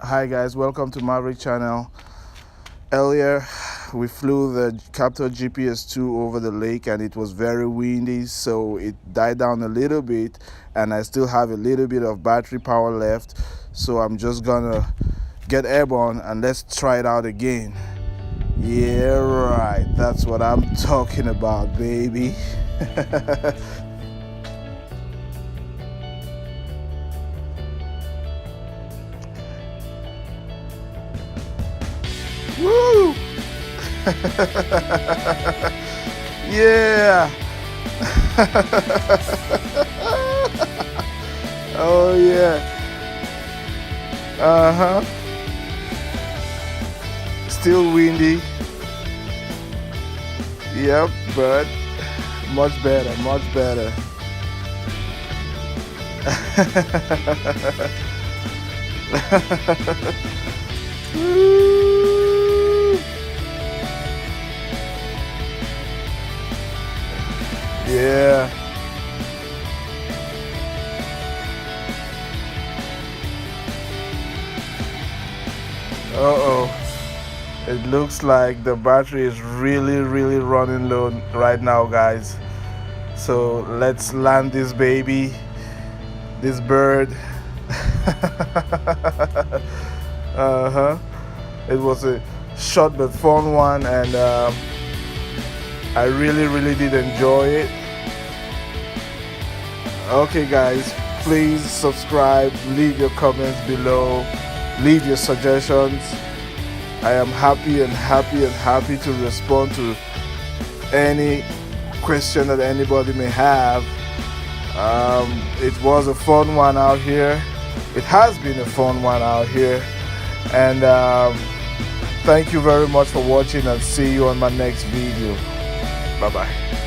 Hi guys, welcome to Maverick channel. Earlier we flew the Kaptur GPS-2 over the lake and it was very windy, so it died down a little bit and I still have a little bit of battery power left, so I'm just gonna get airborne and let's try it out again. Yeah, right, that's what I'm talking about, baby. Woo! Yeah. Oh yeah. Uh-huh. Still windy. Yep, but much better, much better. Woo! Yeah. Uh-oh. It looks like the battery is really running low right now, guys. So let's land this baby, this bird. Uh-huh. It was a short but fun one, and I really did enjoy it. Okay guys, please subscribe, leave your comments below, leave your suggestions. I am happy to respond to any question that anybody may have. It was a fun one out here. It has been a fun one out here. And thank you very much for watching, and see you on my next video. Bye bye.